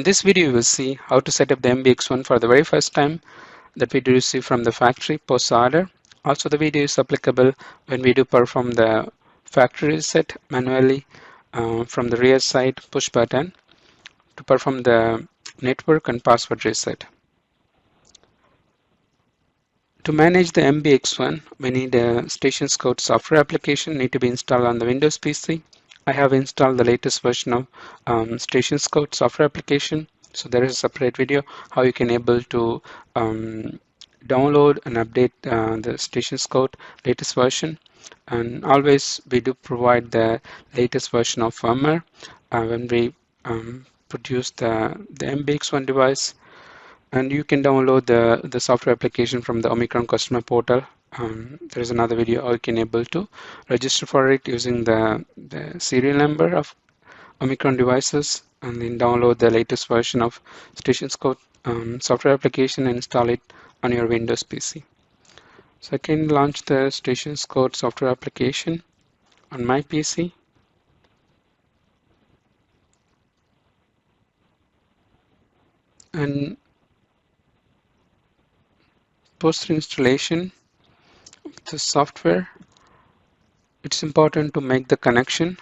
In this video, you will see how to set up the MBX1 for the very first time that we do receive from the factory post order. Also, the video is applicable when we do perform the factory reset manually from the rear side push button to perform the network and password reset. To manage the MBX1, we need a StationScout software application need to be installed on the Windows PC. I have installed the latest version of StationScout software application. So there is a separate video how you can able to download and update the StationScout latest version. And always we do provide the latest version of firmware when we produce the MBX1 device. And you can download the software application from the OMICRON customer portal. There is another video how you can able to register for it using the serial number of OMICRON devices, and then download the latest version of StationScout software application and install it on your Windows PC. So I can launch the StationScout software application on my PC. And post installation of the software, it's important to make the connection.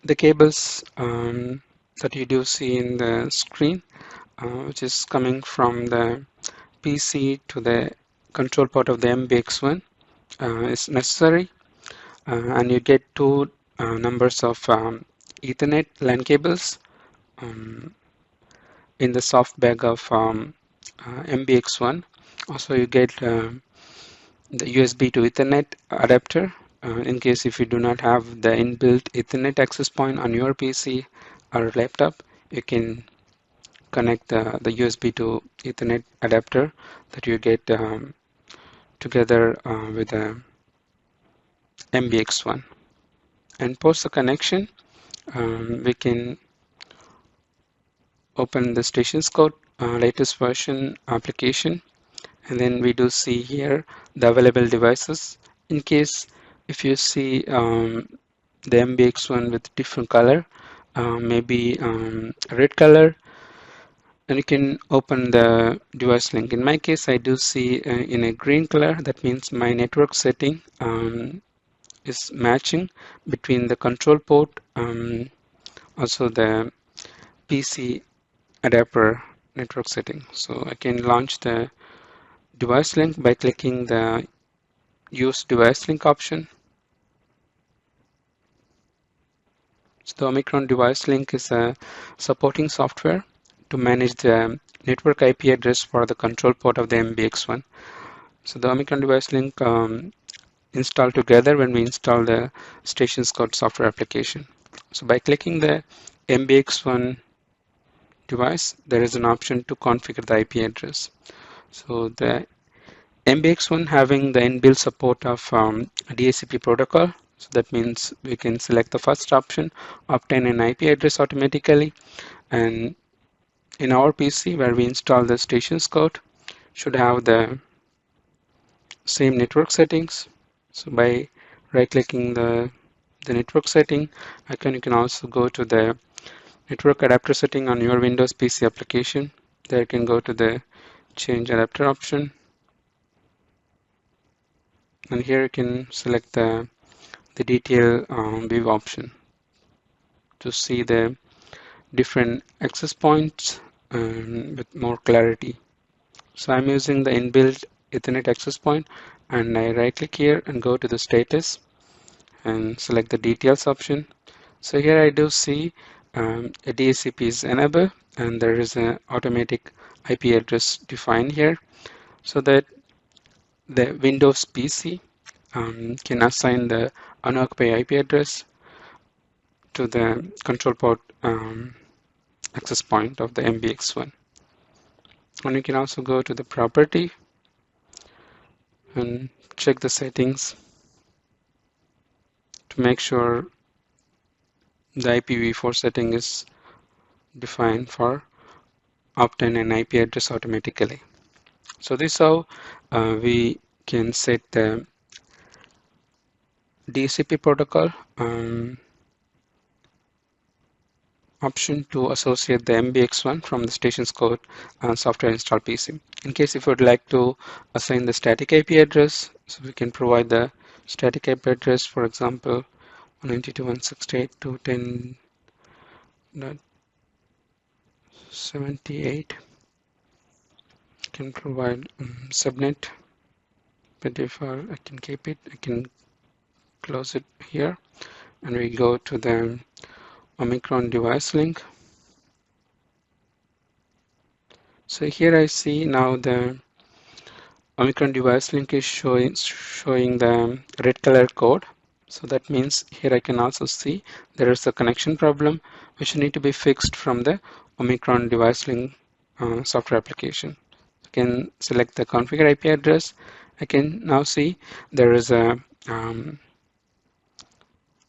The cables that you do see in the screen, which is coming from the PC to the control port of the MBX1 is necessary, and you get two numbers of Ethernet LAN cables in the soft bag of MBX1. Also, you get the USB to Ethernet adapter in case if you do not have the inbuilt Ethernet access point on your PC or laptop. You can connect the USB to Ethernet adapter that you get together with the MBX1. And post the connection, we can open the StationScout latest version application, and then we do see here the available devices. In case if you see the MBX1 with different color, maybe red color, and you can open the device link. In my case, I do see in a green color. That means my network setting is matching between the control port, also the PC adapter network setting. So I can launch the device link by clicking the use device link option. So the OMICRON device link is a supporting software to manage the network IP address for the control port of the MBX1. So the OMICRON device link install together when we install the StationScout software application. So by clicking the MBX1 device, there is an option to configure the IP address. So the MBX1 having the inbuilt support of DHCP protocol. So that means we can select the first option, obtain an IP address automatically. And in our PC where we install the StationScout, should have the same network settings. So by right clicking the network setting icon, you can also go to the network adapter setting on your Windows PC application. There you can go to the change adapter option, and here you can select the detail view option to see the different access points with more clarity. So I'm using the inbuilt Ethernet access point, and I right click here and go to the status and select the details option. So here I do see a DHCP is enabled, and there is an automatic IP address defined here, so that the Windows PC can assign the unoccupied IP address to the control port access point of the MBX1. And you can also go to the property and check the settings to make sure the IPv4 setting is defined for obtain an IP address automatically. So this is how we can set the DHCP protocol option to associate the MBX1 from the StationScout software install PC. In case if you would like to assign the static IP address, so we can provide the static IP address, for example, 192.168.210.78. Can provide subnet by default. I can keep it. I can close it here, and we go to the OMICRON device link. So here I see now the OMICRON device link is showing the red color code. So that means here I can also see there is a connection problem which need to be fixed from the OMICRON device link software application. I can select the configure IP address. I can now see there is a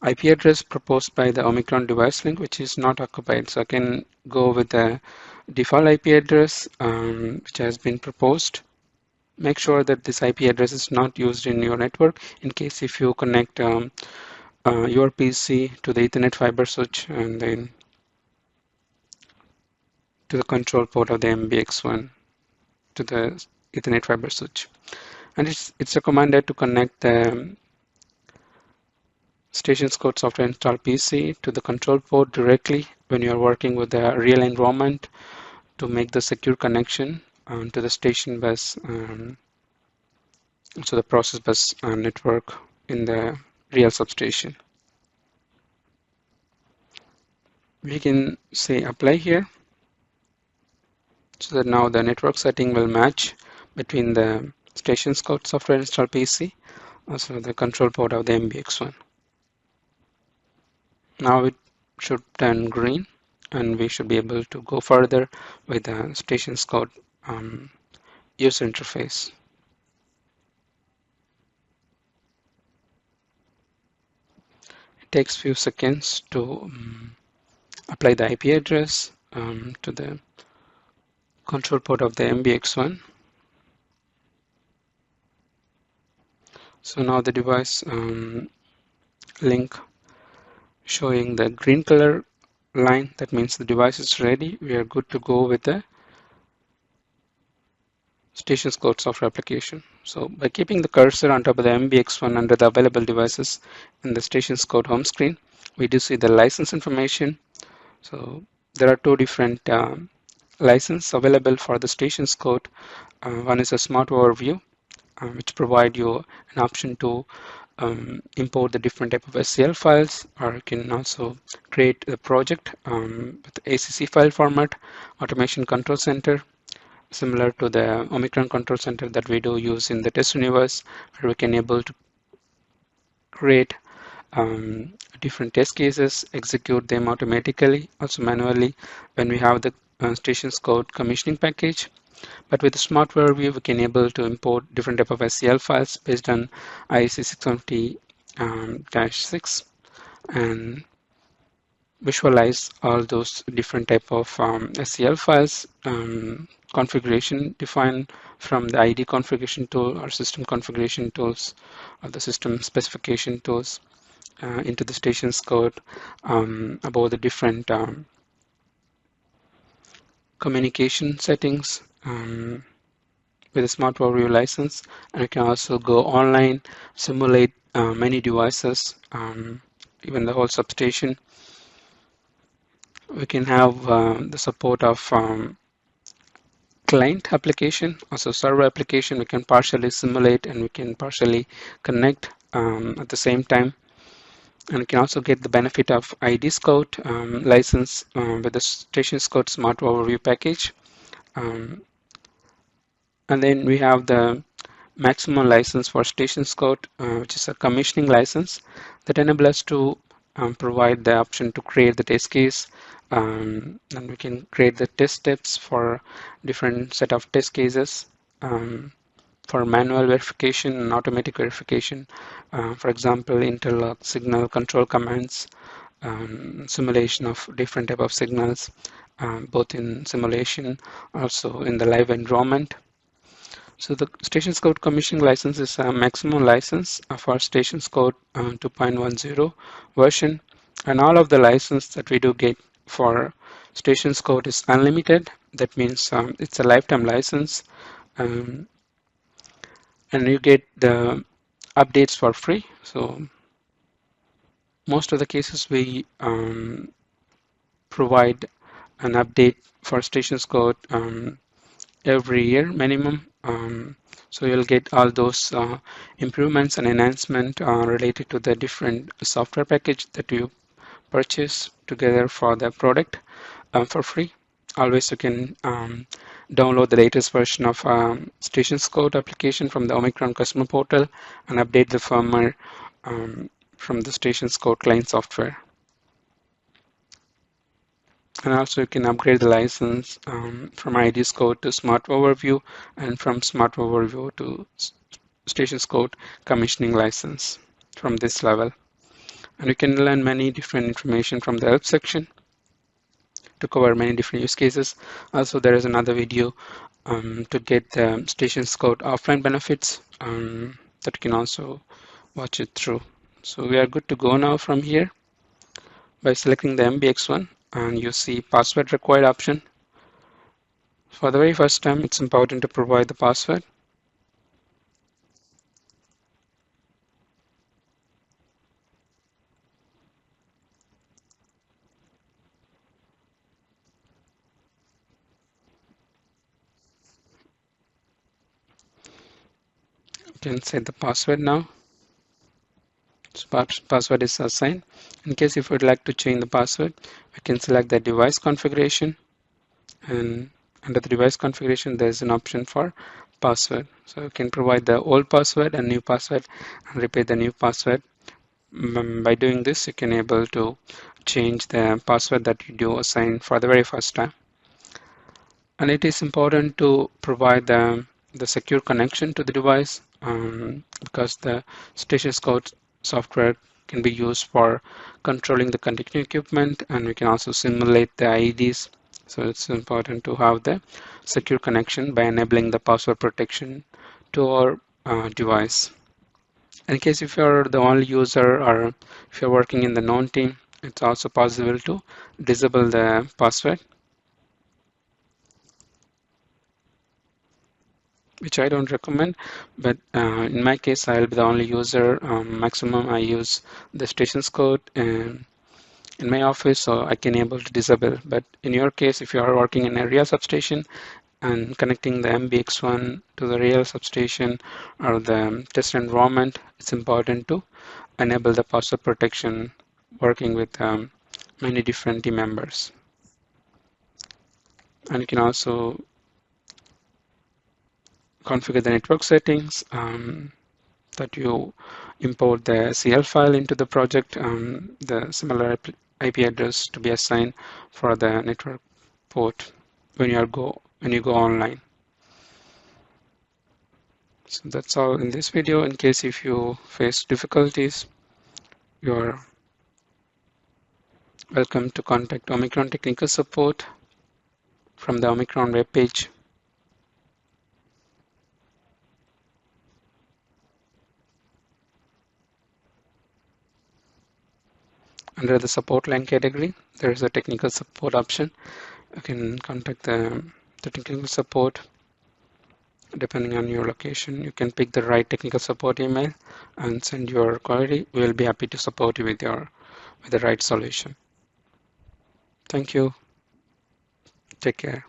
IP address proposed by the OMICRON device link which is not occupied. So I can go with the default IP address which has been proposed. Make sure that this IP address is not used in your network in case if you connect your PC to the Ethernet fiber switch and then to the control port of the MBX1 to the Ethernet fiber switch. And it's recommended to connect the StationScout software install PC to the control port directly when you are working with the real environment to make the secure connection to the station bus, so the process bus network in the real substation. We can say apply here, so that now the network setting will match between the StationScout software install PC, also the control port of the MBX1. Now it should turn green and we should be able to go further with the StationScout user interface. It takes few seconds to apply the IP address to the control port of the MBX1. So now the device link showing the green color line, that means the device is ready. We are good to go with the StationScout software application. So by keeping the cursor on top of the MBX1 under the available devices in the StationScout home screen, we do see the license information. So there are two different licenses available for the StationScout. One is a smart overview, which provide you an option to import the different type of SCL files, or you can also create a project with ACC file format, automation control center, similar to the OMICRON control center that we do use in the test universe, where we can able to create different test cases, execute them automatically, also manually when we have the StationScout commissioning package. But with the smart overview, we can able to import different type of SCL files based on IEC 620-6 and visualize all those different type of SCL files, configuration defined from the ID configuration tool or system configuration tools or the system specification tools into the StationScout about the different communication settings with a smart overview license, and you can also go online, simulate many devices, even the whole substation. We can have the support of client application, also server application. We can partially simulate and we can partially connect at the same time. And you can also get the benefit of ID Scout license with the StationScout Smart Overview package. And then we have the maximum license for StationScout, which is a commissioning license that enables us to provide the option to create the test case, and we can create the test steps for different set of test cases for manual verification and automatic verification. For example, interlock signal control commands, simulation of different type of signals, both in simulation, also in the live environment. So the StationScout commissioning license is a maximum license of our StationScout 2.10 version, and all of the license that we do get for StationScout is unlimited. That means it's a lifetime license, um, and you get the updates for free. So most of the cases we provide an update for StationScout every year minimum. So you'll get all those improvements and enhancement related to the different software package that you purchase together for the product for free. Always you can download the latest version of StationScout application from the OMICRON customer portal and update the firmware from the StationScout client software. And also you can upgrade the license from ID Scout to Smart Overview and from Smart Overview to StationScout commissioning license from this level. And you can learn many different information from the help section to cover many different use cases. Also, there is another video to get the StationScout offline benefits that you can also watch it through. So we are good to go now from here by selecting the MBX1, and you see password required option. For the very first time, it's important to provide the password. You can set the password now. So password is assigned. In case if you would like to change the password, we can select the device configuration, and under the device configuration there is an option for password. So you can provide the old password and new password and repeat the new password. By doing this, you can able to change the password that you do assign for the very first time. And it is important to provide the secure connection to the device because the StationScout software can be used for controlling the connecting equipment, and we can also simulate the IEDs. So it's important to have the secure connection by enabling the password protection to our device. In case if you're the only user or if you're working in the known team, it's also possible to disable the password, which I don't recommend, but in my case I'll be the only user. Maximum I use the StationScout in my office, so I can able to disable. But in your case, if you are working in a real substation and connecting the MBX1 to the real substation or the test environment, it's important to enable the password protection working with many different team members. And you can also configure the network settings that you import the CL file into the project, the similar IP address to be assigned for the network port when you go online. So that's all in this video. In case if you face difficulties, you're welcome to contact OMICRON technical support from the OMICRON webpage. Under the support line category, there is a technical support option. You can contact the technical support. Depending on your location, you can pick the right technical support email and send your query. We will be happy to support you with the right solution. Thank you. Take care.